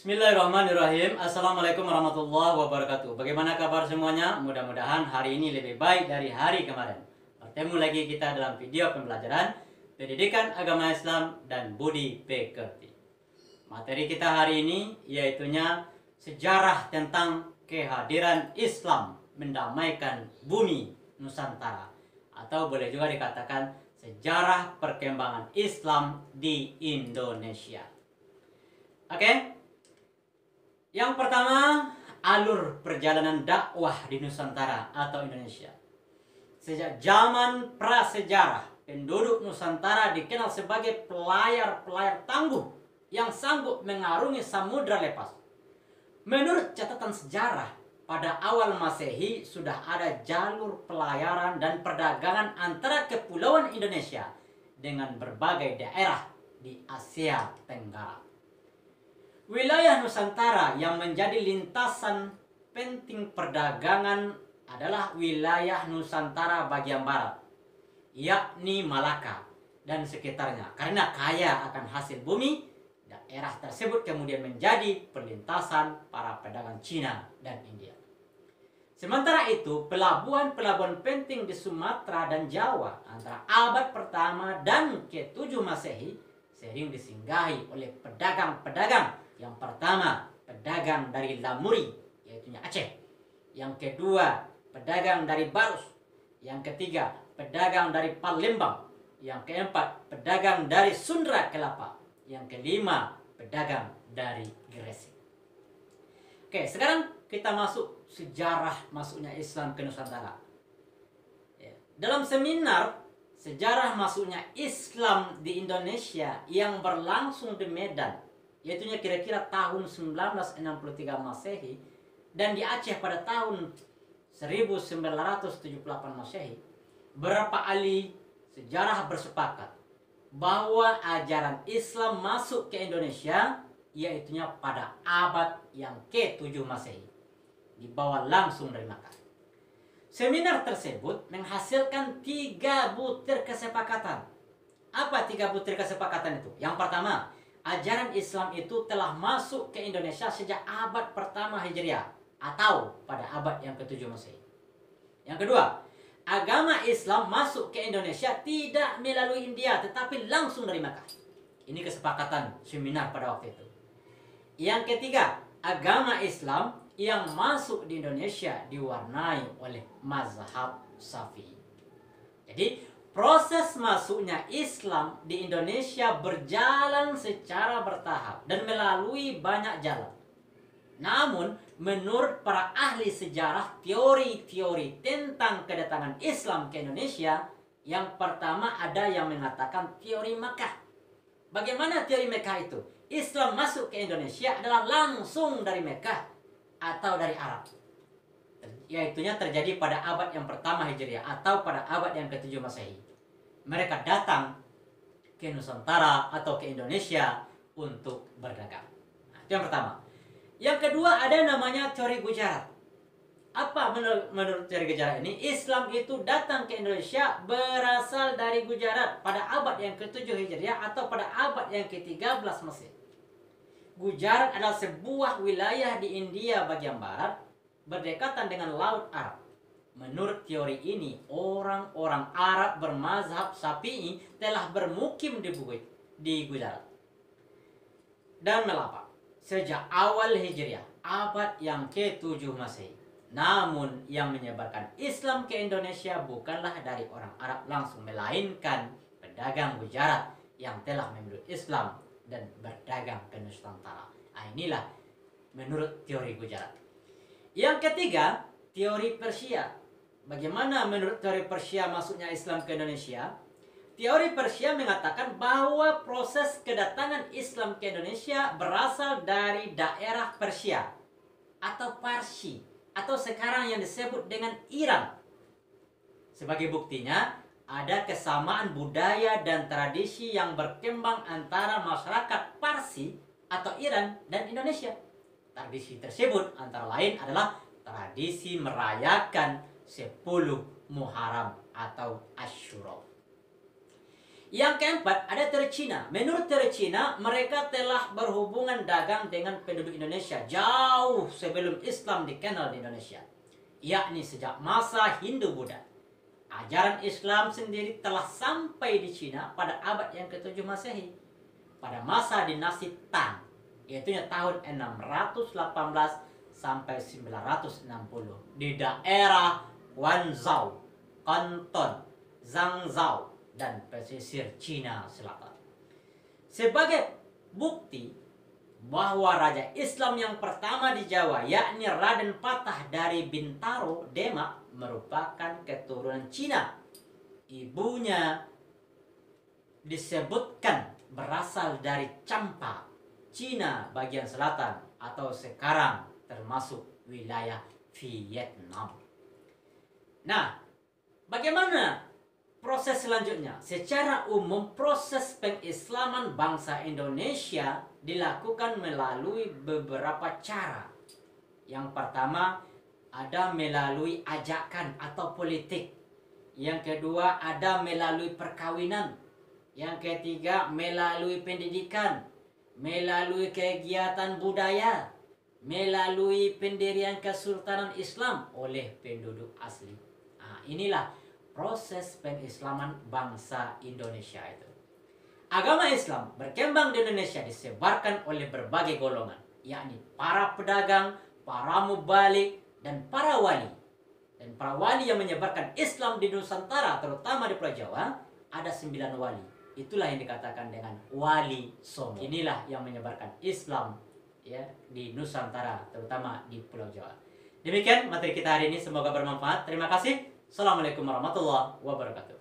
Bismillahirrahmanirrahim. Assalamualaikum warahmatullahi wabarakatuh. Bagaimana kabar semuanya? Mudah-mudahan hari ini lebih baik dari hari kemarin. Bertemu lagi kita dalam video pembelajaran Pendidikan Agama Islam dan Budi Pekerti. Materi kita hari ini yaitunya sejarah tentang kehadiran Islam mendamaikan bumi Nusantara, atau boleh juga dikatakan sejarah perkembangan Islam di Indonesia. Oke? Yang pertama, alur perjalanan dakwah di Nusantara atau Indonesia. Sejak zaman prasejarah, penduduk Nusantara dikenal sebagai pelayar-pelayar tangguh yang sanggup mengarungi samudra lepas. Menurut catatan sejarah, pada awal Masehi sudah ada jalur pelayaran dan perdagangan antara kepulauan Indonesia dengan berbagai daerah di Asia Tenggara. Wilayah Nusantara yang menjadi lintasan penting perdagangan adalah wilayah Nusantara bagian barat, yakni Malaka dan sekitarnya. Karena kaya akan hasil bumi, daerah tersebut kemudian menjadi perlintasan para pedagang Cina dan India. Sementara itu, pelabuhan-pelabuhan penting di Sumatera dan Jawa antara abad pertama dan ke-7 Masehi sering disinggahi oleh pedagang-pedagang. Yang pertama, pedagang dari Lamuri, yaitu Aceh. Yang kedua, pedagang dari Barus. Yang ketiga, pedagang dari Palembang. Yang keempat, pedagang dari Sunda Kelapa. Yang kelima, pedagang dari Gresik. Oke, sekarang kita masuk sejarah masuknya Islam ke Nusantara. Dalam seminar sejarah masuknya Islam di Indonesia yang berlangsung di Medan, yaitu kira-kira tahun 1963 Masehi, dan di Aceh pada tahun 1978 Masehi, beberapa ahli sejarah bersepakat bahwa ajaran Islam masuk ke Indonesia yaitu pada abad yang ke-7 Masehi, dibawa langsung dari Makkah. Seminar tersebut menghasilkan 3 butir kesepakatan. Apa 3 butir kesepakatan itu? Yang pertama, ajaran Islam itu telah masuk ke Indonesia sejak abad pertama Hijriah atau pada abad yang ke-7 Masehi. Yang kedua, agama Islam masuk ke Indonesia tidak melalui India tetapi langsung dari Makkah. Ini kesepakatan seminar pada waktu itu. Yang ketiga, agama Islam yang masuk di Indonesia diwarnai oleh mazhab Syafi'i. Jadi, proses masuknya Islam di Indonesia berjalan secara bertahap dan melalui banyak jalan. Namun, menurut para ahli sejarah, teori-teori tentang kedatangan Islam ke Indonesia, yang pertama ada yang mengatakan teori Makkah. Bagaimana teori Makkah itu? Islam masuk ke Indonesia adalah langsung dari Makkah atau dari Arab. Yaitunya terjadi pada abad yang pertama Hijriah atau pada abad yang ke-7 Masehi. Mereka datang ke Nusantara atau ke Indonesia untuk berdagang. Nah, itu yang pertama. Yang kedua ada namanya teori Gujarat. Apa menurut teori Gujarat ini? Islam itu datang ke Indonesia berasal dari Gujarat pada abad yang ke-7 Hijriah atau pada abad yang ke-13 Masehi. Gujarat adalah sebuah wilayah di India bagian barat berdekatan dengan Laut Arab. Menurut teori ini, orang-orang Arab bermazhab Syafi'i telah bermukim di Gujarat dan melapak sejak awal Hijriah, abad yang ke-7 Masehi. Namun, yang menyebarkan Islam ke Indonesia bukanlah dari orang Arab langsung, melainkan pedagang Gujarat yang telah memeluk Islam dan berdagang ke Nusantara. Nah, inilah menurut teori Gujarat. Yang ketiga, teori Persia. Bagaimana menurut teori Persia masuknya Islam ke Indonesia? Teori Persia mengatakan bahwa proses kedatangan Islam ke Indonesia berasal dari daerah Persia atau Parsi, atau sekarang yang disebut dengan Iran. Sebagai buktinya, ada kesamaan budaya dan tradisi yang berkembang antara masyarakat Parsi atau Iran dan Indonesia. Tradisi tersebut antara lain adalah tradisi merayakan 10 Muharram atau Asyura. Yang keempat, ada teori Cina. Menurut teori Cina, mereka telah berhubungan dagang dengan penduduk Indonesia jauh sebelum Islam dikenal di Indonesia, yakni sejak masa Hindu-Buddha. Ajaran Islam sendiri telah sampai di Cina pada abad yang ke-7 Masehi, pada masa dinasti Tang, yaitu tahun 618 sampai 960 di daerah Guangzhou, Kanton, Zhangzhou, dan pesisir Cina Selatan. Sebagai bukti bahwa raja Islam yang pertama di Jawa, yakni Raden Patah dari Bintaro, Demak, merupakan keturunan Cina. Ibunya disebutkan berasal dari Champa, Cina bagian selatan, atau sekarang termasuk wilayah Vietnam. Nah, bagaimana proses selanjutnya? Secara umum, proses pengislaman bangsa Indonesia dilakukan melalui beberapa cara. Yang pertama, ada melalui ajakan atau politik. Yang kedua, ada melalui perkawinan. Yang ketiga, melalui pendidikan, melalui kegiatan budaya, melalui pendirian Kesultanan Islam oleh penduduk asli. Nah, inilah proses pengislaman bangsa Indonesia itu. Agama Islam berkembang di Indonesia disebarkan oleh berbagai golongan, yakni para pedagang, para mubalik, dan para wali. Dan para wali yang menyebarkan Islam di Nusantara, terutama di Pulau Jawa, ada 9 wali. Itulah yang dikatakan dengan wali songo. Inilah yang menyebarkan Islam ya di Nusantara, terutama di Pulau Jawa. Demikian materi kita hari ini, semoga bermanfaat. Terima kasih. Assalamualaikum warahmatullahi wabarakatuh.